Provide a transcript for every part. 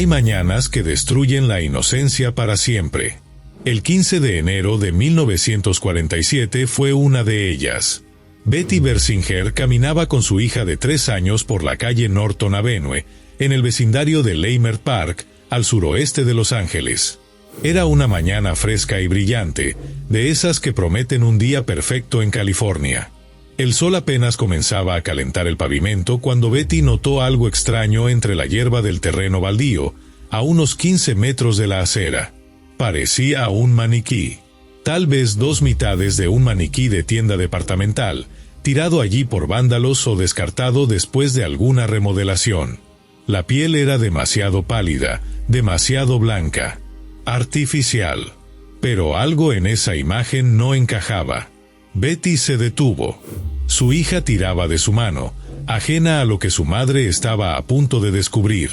Hay mañanas que destruyen la inocencia para siempre. El 15 de enero de 1947 fue una de ellas. Betty Bersinger caminaba con su hija de 3 años por la calle Norton Avenue, en el vecindario de Leimert Park, al suroeste de Los Ángeles. Era una mañana fresca y brillante, de esas que prometen un día perfecto en California. El sol apenas comenzaba a calentar el pavimento cuando Betty notó algo extraño entre la hierba del terreno baldío, a unos 15 metros de la acera. Parecía un maniquí. Tal vez 2 mitades de un maniquí de tienda departamental, tirado allí por vándalos o descartado después de alguna remodelación. La piel era demasiado pálida, demasiado blanca. Artificial. Pero algo en esa imagen no encajaba. Betty se detuvo. Su hija tiraba de su mano, ajena a lo que su madre estaba a punto de descubrir.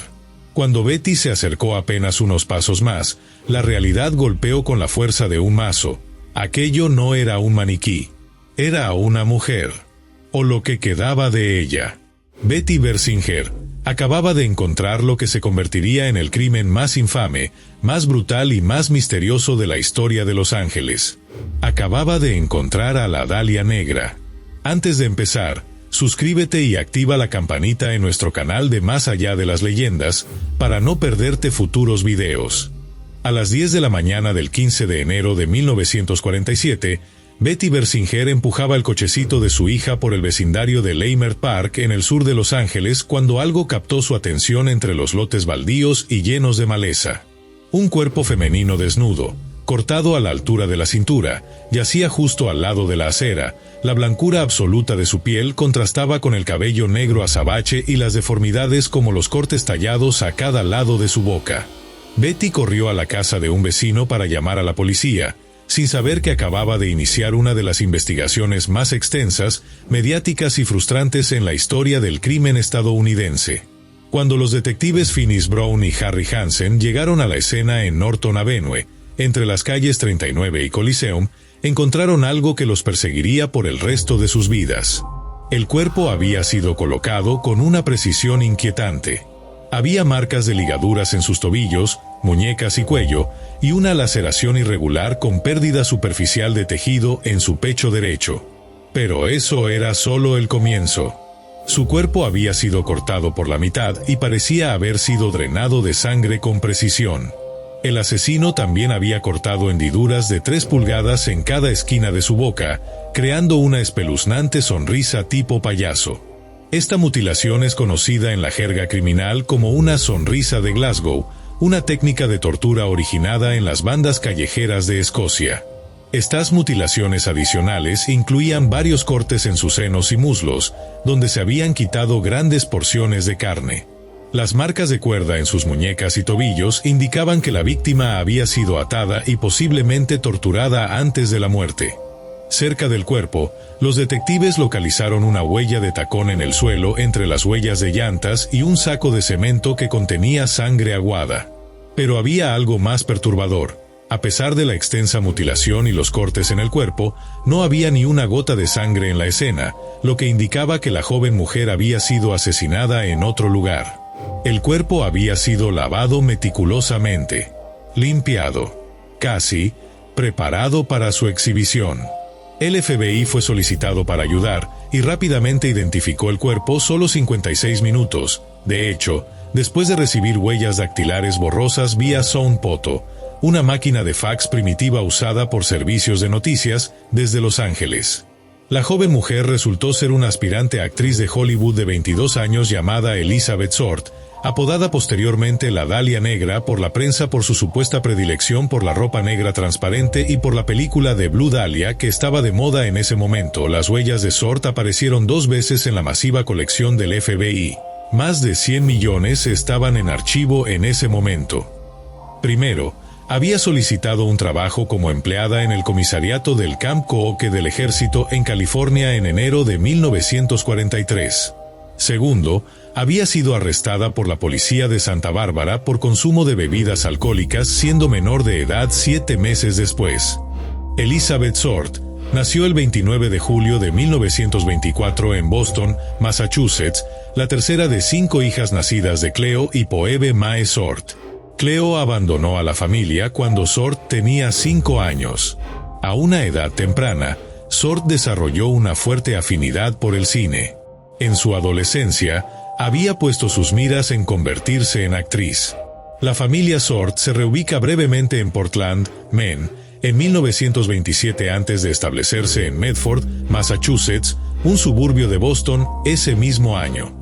Cuando Betty se acercó apenas unos pasos más, la realidad golpeó con la fuerza de un mazo. Aquello no era un maniquí. Era una mujer. O lo que quedaba de ella. Betty Bersinger acababa de encontrar lo que se convertiría en el crimen más infame, más brutal y más misterioso de la historia de Los Ángeles. Acababa de encontrar a la Dalia Negra. Antes de empezar, suscríbete y activa la campanita en nuestro canal de Más Allá de las Leyendas para no perderte futuros videos. A las 10 de la mañana del 15 de enero de 1947, Betty Bersinger empujaba el cochecito de su hija por el vecindario de Leimert Park en el sur de Los Ángeles cuando algo captó su atención entre los lotes baldíos y llenos de maleza. Un cuerpo femenino desnudo, cortado a la altura de la cintura, yacía justo al lado de la acera. La blancura absoluta de su piel contrastaba con el cabello negro azabache y las deformidades como los cortes tallados a cada lado de su boca. Betty corrió a la casa de un vecino para llamar a la policía, sin saber que acababa de iniciar una de las investigaciones más extensas, mediáticas y frustrantes en la historia del crimen estadounidense. Cuando los detectives Finis Brown y Harry Hansen llegaron a la escena en Norton Avenue, entre las calles 39 y Coliseum, encontraron algo que los perseguiría por el resto de sus vidas. El cuerpo había sido colocado con una precisión inquietante. Había marcas de ligaduras en sus tobillos, muñecas y cuello, y una laceración irregular con pérdida superficial de tejido en su pecho derecho. Pero eso era solo el comienzo. Su cuerpo había sido cortado por la mitad y parecía haber sido drenado de sangre con precisión. El asesino también había cortado hendiduras de 3 pulgadas en cada esquina de su boca, creando una espeluznante sonrisa tipo payaso. Esta mutilación es conocida en la jerga criminal como una sonrisa de Glasgow, una técnica de tortura originada en las bandas callejeras de Escocia. Estas mutilaciones adicionales incluían varios cortes en sus senos y muslos, donde se habían quitado grandes porciones de carne. Las marcas de cuerda en sus muñecas y tobillos indicaban que la víctima había sido atada y posiblemente torturada antes de la muerte. Cerca del cuerpo, los detectives localizaron una huella de tacón en el suelo entre las huellas de llantas y un saco de cemento que contenía sangre aguada. Pero había algo más perturbador. A pesar de la extensa mutilación y los cortes en el cuerpo, no había ni una gota de sangre en la escena, lo que indicaba que la joven mujer había sido asesinada en otro lugar. El cuerpo había sido lavado meticulosamente, limpiado, casi preparado para su exhibición. El FBI fue solicitado para ayudar y rápidamente identificó el cuerpo solo 56 minutos. De hecho, después de recibir huellas dactilares borrosas vía SoundPhoto, una máquina de fax primitiva usada por servicios de noticias desde Los Ángeles. La joven mujer resultó ser una aspirante actriz de Hollywood de 22 años llamada Elizabeth Short, apodada posteriormente la Dalia Negra por la prensa por su supuesta predilección por la ropa negra transparente y por la película de Blue Dahlia que estaba de moda en ese momento. Las huellas de Short aparecieron 2 veces en la masiva colección del FBI. Más de 100 millones estaban en archivo en ese momento. Primero, había solicitado un trabajo como empleada en el comisariato del Camp Cooke del Ejército en California en enero de 1943. Segundo, había sido arrestada por la policía de Santa Bárbara por consumo de bebidas alcohólicas siendo menor de edad 7 meses después. Elizabeth Short Nació el 29 de julio de 1924 en Boston, Massachusetts, la tercera de 5 hijas nacidas de Cleo y Phoebe Mae Sort. Cleo abandonó a la familia cuando Sort tenía 5 años. A una edad temprana, Sort desarrolló una fuerte afinidad por el cine. En su adolescencia, había puesto sus miras en convertirse en actriz. La familia Sort se reubica brevemente en Portland, Maine, en 1927 antes de establecerse en Medford, Massachusetts, un suburbio de Boston, ese mismo año.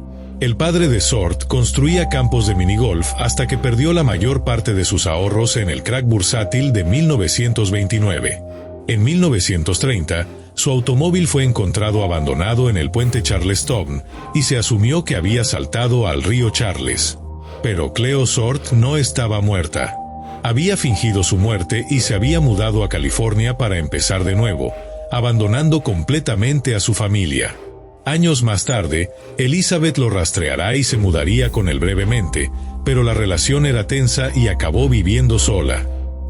El padre de Sort construía campos de minigolf hasta que perdió la mayor parte de sus ahorros en el crack bursátil de 1929. En 1930, su automóvil fue encontrado abandonado en el puente Charlestown y se asumió que había saltado al río Charles. Pero Cleo Sort no estaba muerta. Había fingido su muerte y se había mudado a California para empezar de nuevo, abandonando completamente a su familia. Años más tarde, Elizabeth lo rastreará y se mudaría con él brevemente, pero la relación era tensa y acabó viviendo sola.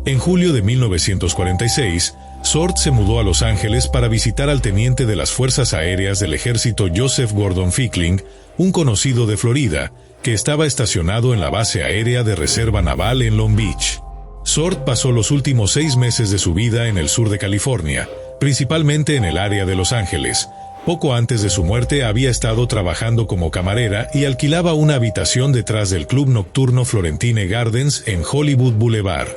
En julio de 1946, Sort se mudó a Los Ángeles para visitar al teniente de las Fuerzas Aéreas del Ejército Joseph Gordon Fickling, un conocido de Florida, que estaba estacionado en la base aérea de reserva naval en Long Beach. Sort pasó los últimos 6 meses de su vida en el sur de California, principalmente en el área de Los Ángeles. Poco antes de su muerte había estado trabajando como camarera y alquilaba una habitación detrás del club nocturno Florentine Gardens en Hollywood Boulevard.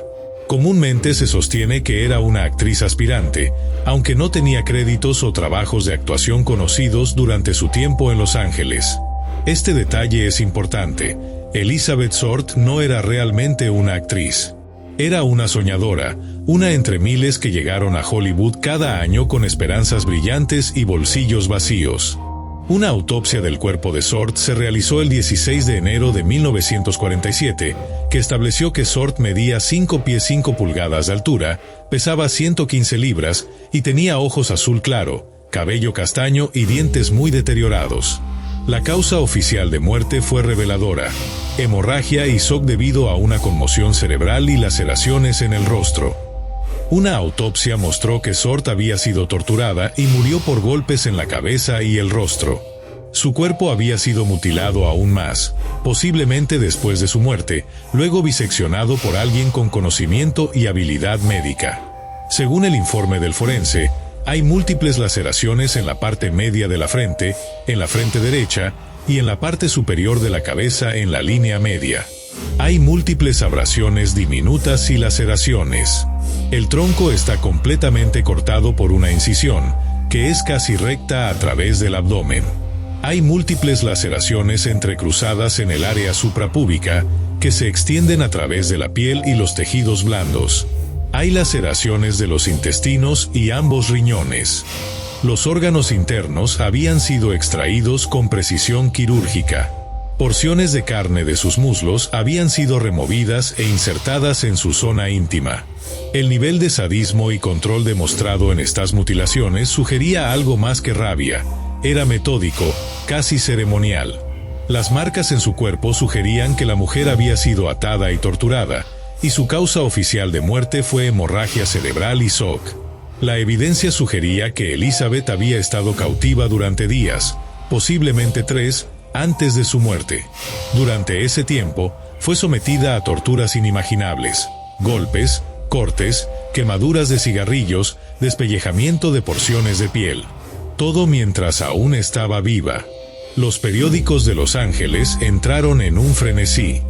Comúnmente se sostiene que era una actriz aspirante, aunque no tenía créditos o trabajos de actuación conocidos durante su tiempo en Los Ángeles. Este detalle es importante. Elizabeth Sort no era realmente una actriz. Era una soñadora, una entre miles que llegaron a Hollywood cada año con esperanzas brillantes y bolsillos vacíos. Una autopsia del cuerpo de Sort se realizó el 16 de enero de 1947, que estableció que Sort medía 5 pies 5 pulgadas de altura, pesaba 115 libras y tenía ojos azul claro, cabello castaño y dientes muy deteriorados. La causa oficial de muerte fue reveladora: hemorragia y shock debido a una conmoción cerebral y laceraciones en el rostro. Una autopsia mostró que Sort había sido torturada y murió por golpes en la cabeza y el rostro. Su cuerpo había sido mutilado aún más, posiblemente después de su muerte, luego diseccionado por alguien con conocimiento y habilidad médica. Según el informe del forense, hay múltiples laceraciones en la parte media de la frente, en la frente derecha y en la parte superior de la cabeza en la línea media. Hay múltiples abrasiones diminutas y laceraciones. El tronco está completamente cortado por una incisión, que es casi recta a través del abdomen. Hay múltiples laceraciones entrecruzadas en el área suprapúbica, que se extienden a través de la piel y los tejidos blandos. Hay laceraciones de los intestinos y ambos riñones. Los órganos internos habían sido extraídos con precisión quirúrgica. Porciones de carne de sus muslos habían sido removidas e insertadas en su zona íntima. El nivel de sadismo y control demostrado en estas mutilaciones sugería algo más que rabia. Era metódico, casi ceremonial. Las marcas en su cuerpo sugerían que la mujer había sido atada y torturada, y su causa oficial de muerte fue hemorragia cerebral y shock. La evidencia sugería que Elizabeth había estado cautiva durante días, posiblemente 3, antes de su muerte. Durante ese tiempo, fue sometida a torturas inimaginables: golpes, cortes, quemaduras de cigarrillos, despellejamiento de porciones de piel. Todo mientras aún estaba viva. Los periódicos de Los Ángeles entraron en un frenesí.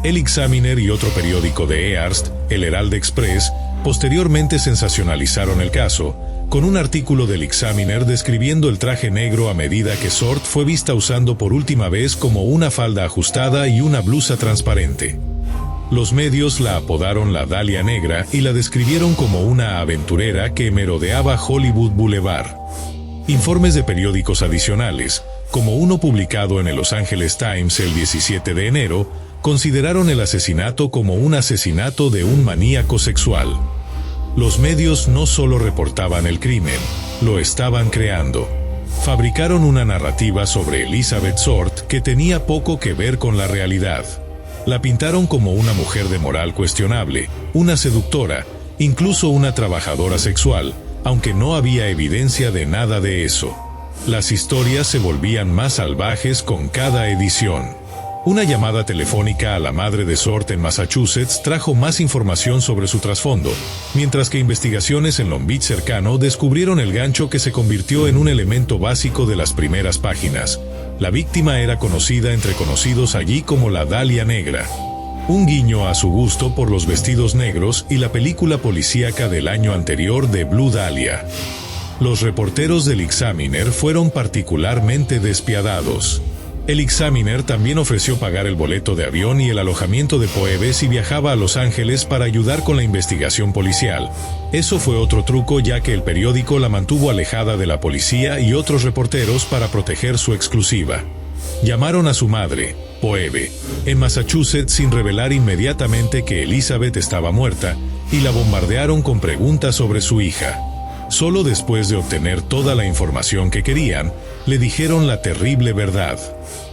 El Examiner y otro periódico de Earst, el Herald Express, posteriormente sensacionalizaron el caso, con un artículo del Examiner describiendo el traje negro a medida que Sort fue vista usando por última vez como una falda ajustada y una blusa transparente. Los medios la apodaron la Dalia Negra y la describieron como una aventurera que merodeaba Hollywood Boulevard. Informes de periódicos adicionales, como uno publicado en el Los Angeles Times el 17 de enero, consideraron el asesinato como un asesinato de un maníaco sexual. Los medios no solo reportaban el crimen, lo estaban creando. Fabricaron una narrativa sobre Elizabeth Sort que tenía poco que ver con la realidad. La pintaron como una mujer de moral cuestionable, una seductora, incluso una trabajadora sexual, aunque no había evidencia de nada de eso. Las historias se volvían más salvajes con cada edición. Una llamada telefónica a la madre de Sort en Massachusetts trajo más información sobre su trasfondo, mientras que investigaciones en Long Beach cercano descubrieron el gancho que se convirtió en un elemento básico de las primeras páginas. La víctima era conocida entre conocidos allí como la Dahlia Negra. Un guiño a su gusto por los vestidos negros y la película policíaca del año anterior de Blue Dahlia. Los reporteros del Examiner fueron particularmente despiadados. El Examiner también ofreció pagar el boleto de avión y el alojamiento de Phoebe si viajaba a Los Ángeles para ayudar con la investigación policial. Eso fue otro truco, ya que el periódico la mantuvo alejada de la policía y otros reporteros para proteger su exclusiva. Llamaron a su madre, Phoebe, en Massachusetts sin revelar inmediatamente que Elizabeth estaba muerta, y la bombardearon con preguntas sobre su hija. Solo después de obtener toda la información que querían, le dijeron la terrible verdad.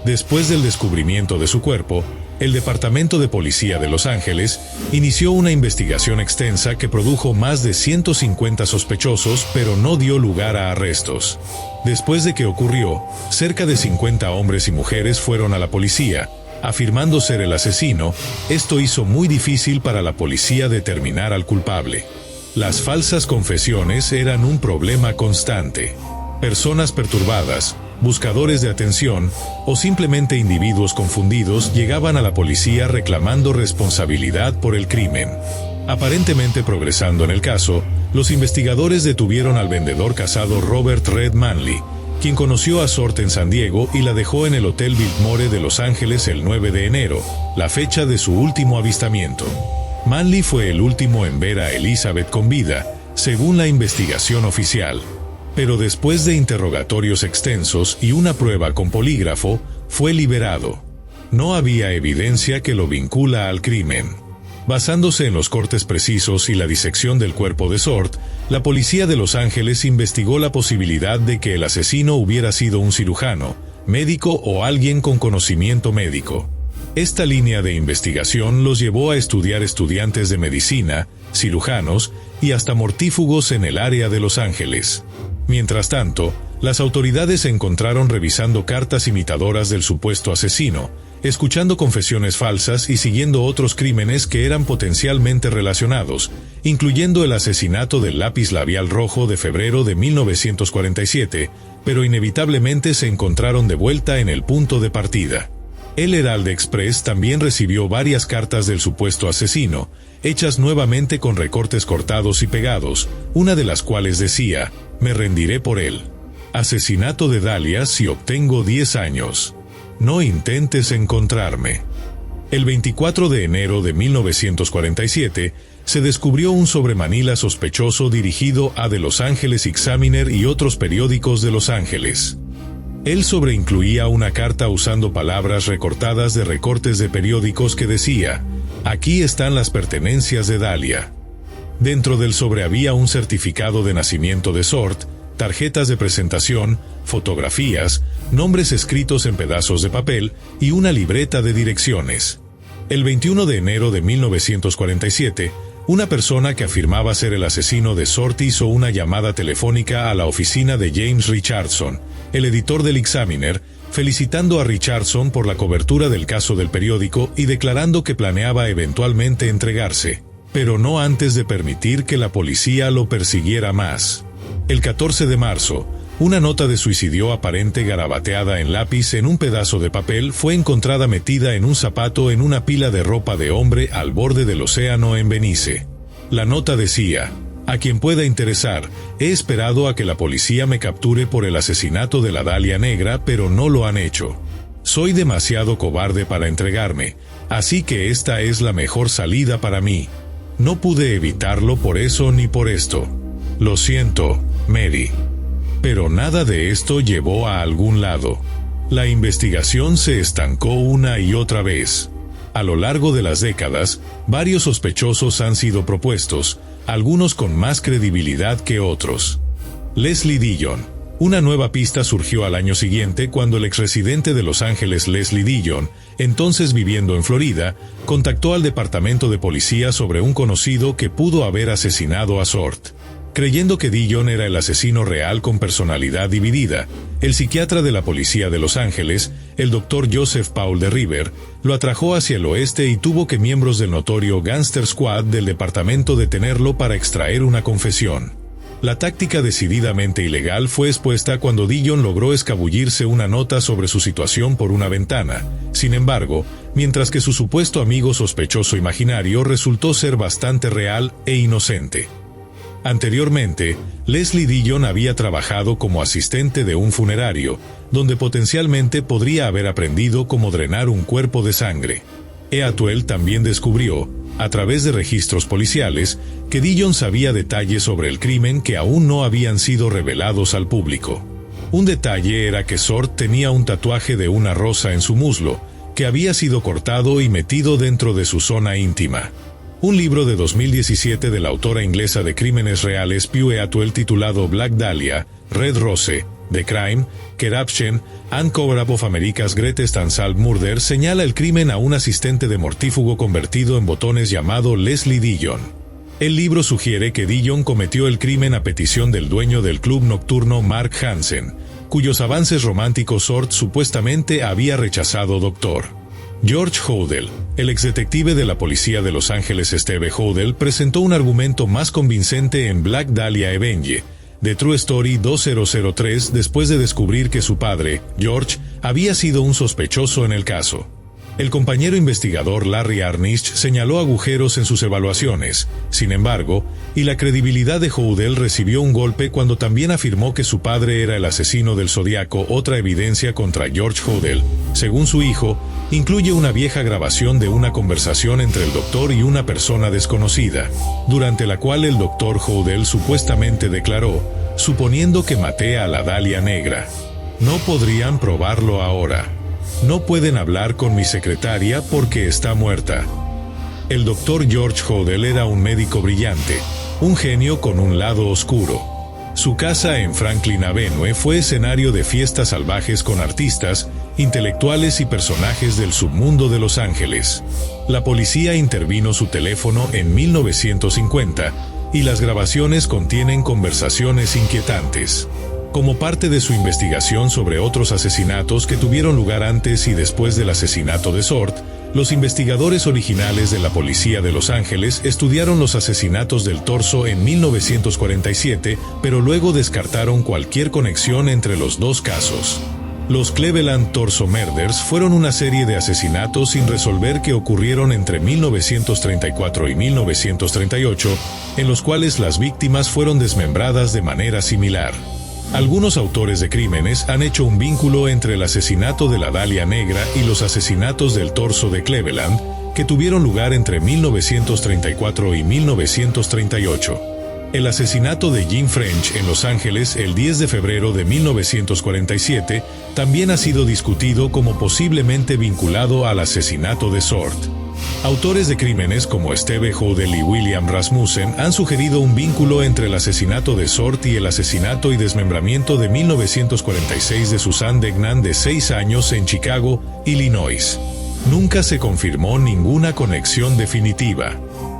Después del descubrimiento de su cuerpo, el Departamento de Policía de Los Ángeles inició una investigación extensa que produjo más de 150 sospechosos, pero no dio lugar a arrestos. Después de que ocurrió, cerca de 50 hombres y mujeres fueron a la policía, afirmando ser el asesino. Esto hizo muy difícil para la policía determinar al culpable. Las falsas confesiones eran un problema constante. Personas perturbadas, buscadores de atención o simplemente individuos confundidos llegaban a la policía reclamando responsabilidad por el crimen. Aparentemente progresando en el caso, los investigadores detuvieron al vendedor casado Robert Red Manley, quien conoció a Sort en San Diego y la dejó en el Hotel Biltmore de Los Ángeles el 9 de enero, la fecha de su último avistamiento. Manley fue el último en ver a Elizabeth con vida, según la investigación oficial. Pero después de interrogatorios extensos y una prueba con polígrafo, fue liberado. No había evidencia que lo vincula al crimen. Basándose en los cortes precisos y la disección del cuerpo de Sort, la policía de Los Ángeles investigó la posibilidad de que el asesino hubiera sido un cirujano, médico o alguien con conocimiento médico. Esta línea de investigación los llevó a estudiar estudiantes de medicina, cirujanos y hasta mortífugos en el área de Los Ángeles. Mientras tanto, las autoridades se encontraron revisando cartas imitadoras del supuesto asesino, escuchando confesiones falsas y siguiendo otros crímenes que eran potencialmente relacionados, incluyendo el asesinato del lápiz labial rojo de febrero de 1947, pero inevitablemente se encontraron de vuelta en el punto de partida. El Herald Express también recibió varias cartas del supuesto asesino, hechas nuevamente con recortes cortados y pegados, una de las cuales decía: «Me rendiré por él. Asesinato de Dahlia si obtengo 10 años. No intentes encontrarme». El 24 de enero de 1947 se descubrió un sobremanila sospechoso dirigido a The Los Angeles Examiner y otros periódicos de Los Ángeles. El sobre incluía una carta usando palabras recortadas de recortes de periódicos que decía: «Aquí están las pertenencias de Dahlia». Dentro del sobre había un certificado de nacimiento de Sort, tarjetas de presentación, fotografías, nombres escritos en pedazos de papel y una libreta de direcciones. El 21 de enero de 1947, una persona que afirmaba ser el asesino de Sort hizo una llamada telefónica a la oficina de James Richardson, el editor del Examiner, felicitando a Richardson por la cobertura del caso del periódico y declarando que planeaba eventualmente entregarse, pero no antes de permitir que la policía lo persiguiera más. El 14 de marzo, una nota de suicidio aparente garabateada en lápiz en un pedazo de papel fue encontrada metida en un zapato en una pila de ropa de hombre al borde del océano en Belice. La nota decía: «A quien pueda interesar, he esperado a que la policía me capture por el asesinato de la Dahlia Negra, pero no lo han hecho. Soy demasiado cobarde para entregarme, así que esta es la mejor salida para mí. No pude evitarlo por eso ni por esto. Lo siento, Mary». Pero nada de esto llevó a algún lado. La investigación se estancó una y otra vez. A lo largo de las décadas, varios sospechosos han sido propuestos, algunos con más credibilidad que otros. Leslie Dillon. Una nueva pista surgió al año siguiente cuando el exresidente de Los Ángeles Leslie Dillon, entonces viviendo en Florida, contactó al departamento de policía sobre un conocido que pudo haber asesinado a Sort. Creyendo que Dillon era el asesino real con personalidad dividida, el psiquiatra de la policía de Los Ángeles, el Dr. Joseph Paul de River, lo atrajo hacia el oeste y tuvo que miembros del notorio Gangster Squad del departamento detenerlo para extraer una confesión. La táctica decididamente ilegal fue expuesta cuando Dillon logró escabullirse una nota sobre su situación por una ventana. Sin embargo, mientras que su supuesto amigo sospechoso imaginario resultó ser bastante real e inocente. Anteriormente, Leslie Dillon había trabajado como asistente de un funerario, donde potencialmente podría haber aprendido cómo drenar un cuerpo de sangre. Atwell también descubrió, a través de registros policiales, que Dillon sabía detalles sobre el crimen que aún no habían sido revelados al público. Un detalle era que Sort tenía un tatuaje de una rosa en su muslo, que había sido cortado y metido dentro de su zona íntima. Un libro de 2017 de la autora inglesa de crímenes reales Pue Atwell titulado Black Dahlia, Red Rose, The Crime, Corruption, and Cover-up of America's Greatest Unsolved Murder señala el crimen a un asistente de mortífugo convertido en botones llamado Leslie Dillon. El libro sugiere que Dillon cometió el crimen a petición del dueño del club nocturno Mark Hansen, cuyos avances románticos Sort supuestamente había rechazado. Dr. George Hodel, el exdetective de la policía de Los Ángeles Steve Hodel, presentó un argumento más convincente en Black Dahlia Avenge, The True Story 2003 después de descubrir que su padre, George, había sido un sospechoso en el caso. El compañero investigador Larry Arnich señaló agujeros en sus evaluaciones, sin embargo, y la credibilidad de Hodel recibió un golpe cuando también afirmó que su padre era el asesino del Zodíaco. Otra evidencia contra George Hodel, según su hijo, incluye una vieja grabación de una conversación entre el doctor y una persona desconocida, durante la cual el doctor Hodel supuestamente declaró, suponiendo que maté a la Dahlia Negra. No podrían probarlo ahora. No pueden hablar con mi secretaria porque está muerta. El doctor George Hodel era un médico brillante, un genio con un lado oscuro. Su casa en Franklin Avenue fue escenario de fiestas salvajes con artistas, intelectuales y personajes del submundo de Los Ángeles. La policía intervino su teléfono en 1950, y las grabaciones contienen conversaciones inquietantes. Como parte de su investigación sobre otros asesinatos que tuvieron lugar antes y después del asesinato de Sort, los investigadores originales de la policía de Los Ángeles estudiaron los asesinatos del Torso en 1947, pero luego descartaron cualquier conexión entre los dos casos. Los Cleveland Torso Murders fueron una serie de asesinatos sin resolver que ocurrieron entre 1934 y 1938, en los cuales las víctimas fueron desmembradas de manera similar. Algunos autores de crímenes han hecho un vínculo entre el asesinato de la Dahlia Negra y los asesinatos del Torso de Cleveland, que tuvieron lugar entre 1934 y 1938. El asesinato de Jim French en Los Ángeles el 10 de febrero de 1947 también ha sido discutido como posiblemente vinculado al asesinato de Sort. Autores de crímenes como Steve Hodel y William Rasmussen han sugerido un vínculo entre el asesinato de Sort y el asesinato y desmembramiento de 1946 de Susan Degnan de 6 años en Chicago, Illinois. Nunca se confirmó ninguna conexión definitiva.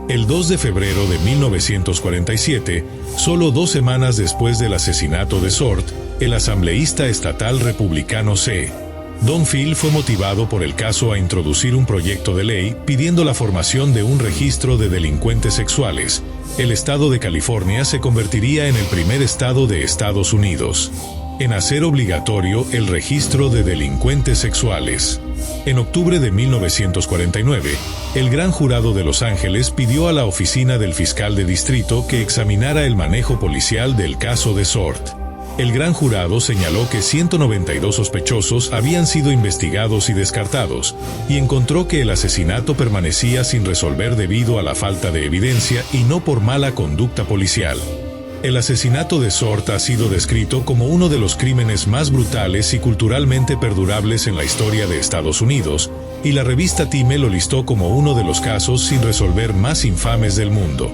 El 2 de febrero de 1947, solo 2 semanas después del asesinato de Sort, el asambleísta estatal republicano C. Don Phil fue motivado por el caso a introducir un proyecto de ley pidiendo la formación de un registro de delincuentes sexuales. El estado de California se convertiría en el primer estado de Estados Unidos en hacer obligatorio el registro de delincuentes sexuales. En octubre de 1949, el Gran Jurado de Los Ángeles pidió a la oficina del fiscal de distrito que examinara el manejo policial del caso de Sort. El Gran Jurado señaló que 192 sospechosos habían sido investigados y descartados, y encontró que el asesinato permanecía sin resolver debido a la falta de evidencia y no por mala conducta policial. El asesinato de Sort ha sido descrito como uno de los crímenes más brutales y culturalmente perdurables en la historia de Estados Unidos, y la revista Time lo listó como uno de los casos sin resolver más infames del mundo.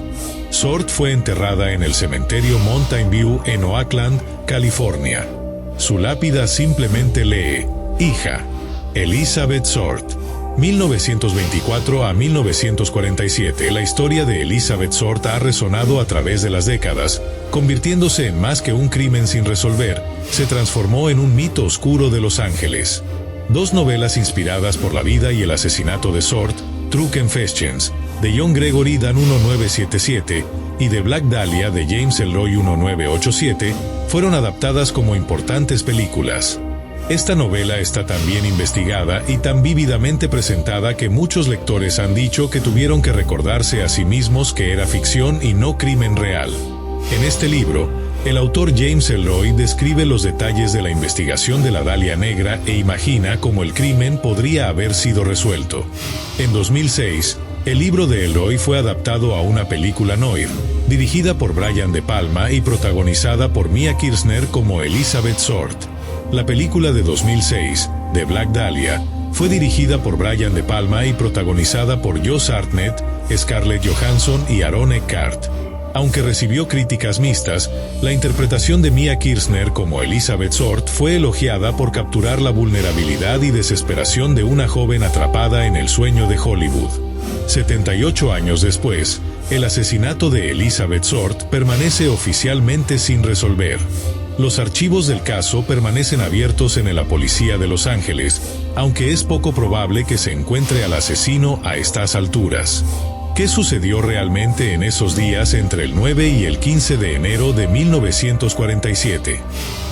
Sort fue enterrada en el cementerio Mountain View en Oakland, California. Su lápida simplemente lee, hija, Elizabeth Sort. 1924 a 1947, la historia de Elizabeth Short ha resonado a través de las décadas, convirtiéndose en más que un crimen sin resolver, se transformó en un mito oscuro de Los Ángeles. Dos novelas inspiradas por la vida y el asesinato de Short, True Confessions, de John Gregory Dan 1977, y The Black Dahlia de James Ellroy 1987, fueron adaptadas como importantes películas. Esta novela está tan bien investigada y tan vívidamente presentada que muchos lectores han dicho que tuvieron que recordarse a sí mismos que era ficción y no crimen real. En este libro, el autor James Ellroy describe los detalles de la investigación de la Dahlia Negra e imagina cómo el crimen podría haber sido resuelto. En 2006, el libro de Ellroy fue adaptado a una película noir, dirigida por Brian De Palma y protagonizada por Mia Kirshner como Elizabeth Short. La película de 2006, The Black Dahlia, fue dirigida por Brian De Palma y protagonizada por Josh Hartnett, Scarlett Johansson y Aaron Eckhart. Aunque recibió críticas mixtas, la interpretación de Mia Kirshner como Elizabeth Short fue elogiada por capturar la vulnerabilidad y desesperación de una joven atrapada en el sueño de Hollywood. 78 años después, el asesinato de Elizabeth Short permanece oficialmente sin resolver. Los archivos del caso permanecen abiertos en la policía de Los Ángeles, aunque es poco probable que se encuentre al asesino a estas alturas. ¿Qué sucedió realmente en esos días entre el 9 y el 15 de enero de 1947?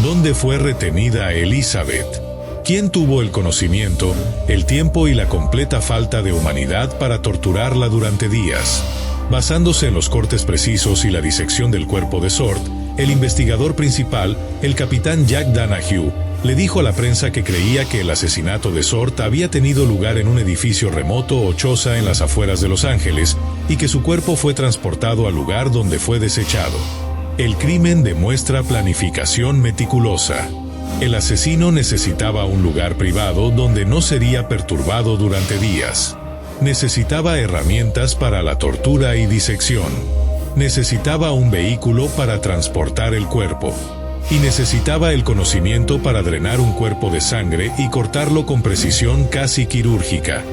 ¿Dónde fue retenida Elizabeth? ¿Quién tuvo el conocimiento, el tiempo y la completa falta de humanidad para torturarla durante días? Basándose en los cortes precisos y la disección del cuerpo de Short, el investigador principal, el capitán Jack Donahue, le dijo a la prensa que creía que el asesinato de Short había tenido lugar en un edificio remoto o choza en las afueras de Los Ángeles y que su cuerpo fue transportado al lugar donde fue desechado. El crimen demuestra planificación meticulosa. El asesino necesitaba un lugar privado donde no sería perturbado durante días. Necesitaba herramientas para la tortura y disección. Necesitaba un vehículo para transportar el cuerpo. Y necesitaba el conocimiento para drenar un cuerpo de sangre y cortarlo con precisión casi quirúrgica.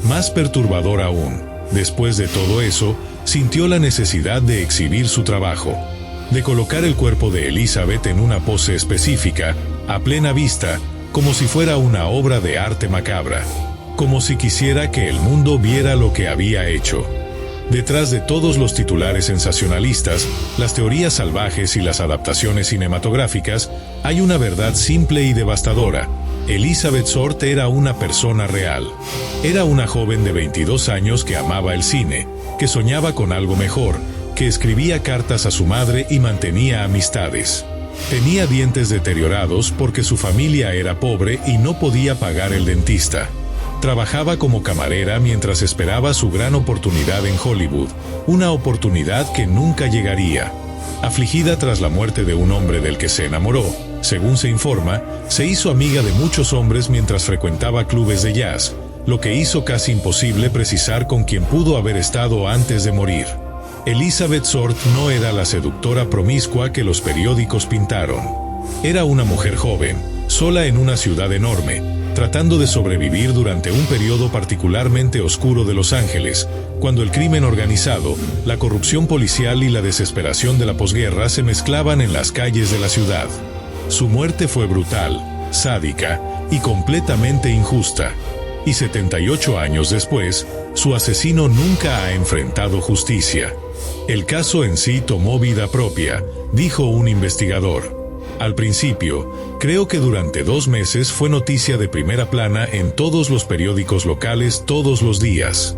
Más perturbador aún, después de todo eso, sintió la necesidad de exhibir su trabajo. De colocar el cuerpo de Elizabeth en una pose específica, a plena vista, como si fuera una obra de arte macabra. Como si quisiera que el mundo viera lo que había hecho. Detrás de todos los titulares sensacionalistas, las teorías salvajes y las adaptaciones cinematográficas, hay una verdad simple y devastadora. Elizabeth Short era una persona real. Era una joven de 22 años que amaba el cine, que soñaba con algo mejor, que escribía cartas a su madre y mantenía amistades. Tenía dientes deteriorados porque su familia era pobre y no podía pagar el dentista. Trabajaba como camarera mientras esperaba su gran oportunidad en Hollywood, una oportunidad que nunca llegaría. Afligida tras la muerte de un hombre del que se enamoró, según se informa, se hizo amiga de muchos hombres mientras frecuentaba clubes de jazz, lo que hizo casi imposible precisar con quién pudo haber estado antes de morir. Elizabeth Short no era la seductora promiscua que los periódicos pintaron. Era una mujer joven, sola en una ciudad enorme, tratando de sobrevivir durante un periodo particularmente oscuro de Los Ángeles, cuando el crimen organizado, la corrupción policial y la desesperación de la posguerra se mezclaban en las calles de la ciudad. Su muerte fue brutal, sádica y completamente injusta. Y 78 años después, su asesino nunca ha enfrentado justicia. El caso en sí tomó vida propia, dijo un investigador. Al principio, creo que durante 2 meses fue noticia de primera plana en todos los periódicos locales todos los días.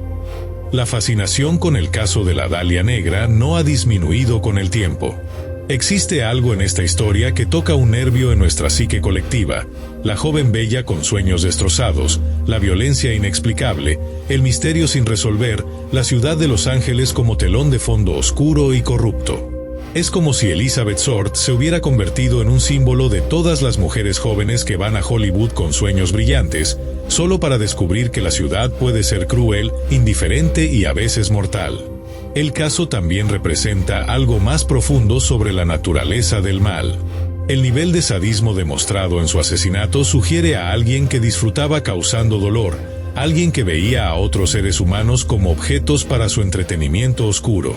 La fascinación con el caso de la Dahlia Negra no ha disminuido con el tiempo. Existe algo en esta historia que toca un nervio en nuestra psique colectiva: la joven bella con sueños destrozados, la violencia inexplicable, el misterio sin resolver, la ciudad de Los Ángeles como telón de fondo oscuro y corrupto. Es como si Elizabeth Short se hubiera convertido en un símbolo de todas las mujeres jóvenes que van a Hollywood con sueños brillantes, solo para descubrir que la ciudad puede ser cruel, indiferente y a veces mortal. El caso también representa algo más profundo sobre la naturaleza del mal. El nivel de sadismo demostrado en su asesinato sugiere a alguien que disfrutaba causando dolor, alguien que veía a otros seres humanos como objetos para su entretenimiento oscuro.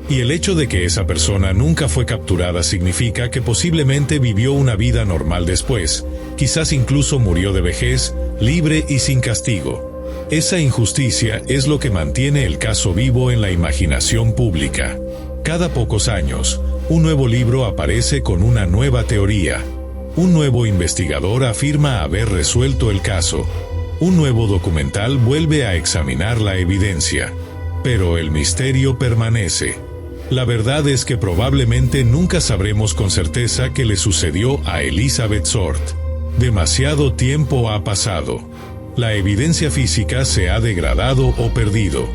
Y el hecho de que esa persona nunca fue capturada significa que posiblemente vivió una vida normal después, quizás incluso murió de vejez, libre y sin castigo. Esa injusticia es lo que mantiene el caso vivo en la imaginación pública. Cada pocos años, un nuevo libro aparece con una nueva teoría. Un nuevo investigador afirma haber resuelto el caso. Un nuevo documental vuelve a examinar la evidencia. Pero el misterio permanece. La verdad es que probablemente nunca sabremos con certeza qué le sucedió a Elizabeth Short. Demasiado tiempo ha pasado. La evidencia física se ha degradado o perdido.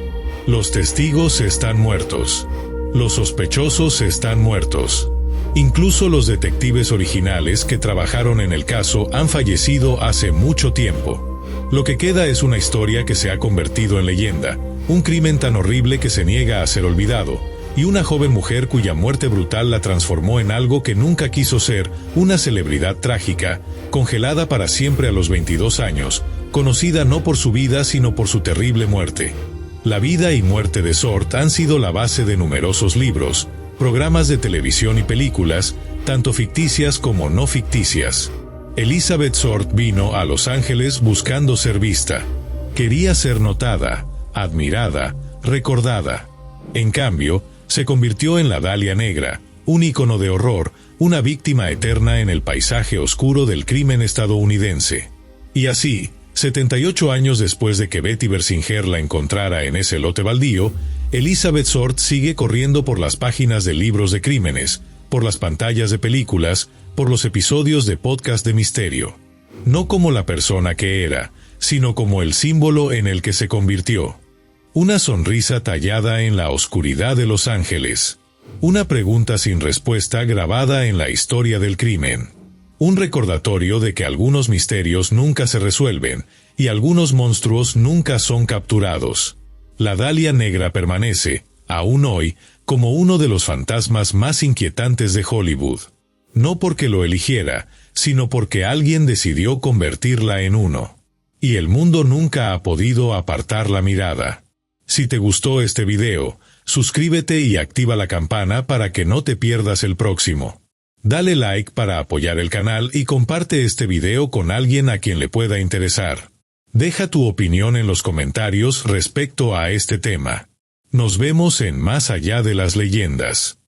Los testigos están muertos. Los sospechosos están muertos. Incluso los detectives originales que trabajaron en el caso han fallecido hace mucho tiempo. Lo que queda es una historia que se ha convertido en leyenda, un crimen tan horrible que se niega a ser olvidado, y una joven mujer cuya muerte brutal la transformó en algo que nunca quiso ser, una celebridad trágica, congelada para siempre a los 22 años, conocida no por su vida sino por su terrible muerte. La vida y muerte de Short han sido la base de numerosos libros, programas de televisión y películas, tanto ficticias como no ficticias. Elizabeth Short vino a Los Ángeles buscando ser vista. Quería ser notada, admirada, recordada. En cambio, se convirtió en la Dalia Negra, un ícono de horror, una víctima eterna en el paisaje oscuro del crimen estadounidense. Y así, 78 años después de que Betty Bersinger la encontrara en ese lote baldío, Elizabeth Short sigue corriendo por las páginas de libros de crímenes, por las pantallas de películas, por los episodios de podcast de misterio. No como la persona que era, sino como el símbolo en el que se convirtió. Una sonrisa tallada en la oscuridad de Los Ángeles. Una pregunta sin respuesta grabada en la historia del crimen. Un recordatorio de que algunos misterios nunca se resuelven, y algunos monstruos nunca son capturados. La Dalia Negra permanece, aún hoy, como uno de los fantasmas más inquietantes de Hollywood. No porque lo eligiera, sino porque alguien decidió convertirla en uno. Y el mundo nunca ha podido apartar la mirada. Si te gustó este video, suscríbete y activa la campana para que no te pierdas el próximo. Dale like para apoyar el canal y comparte este video con alguien a quien le pueda interesar. Deja tu opinión en los comentarios respecto a este tema. Nos vemos en Más allá de las leyendas.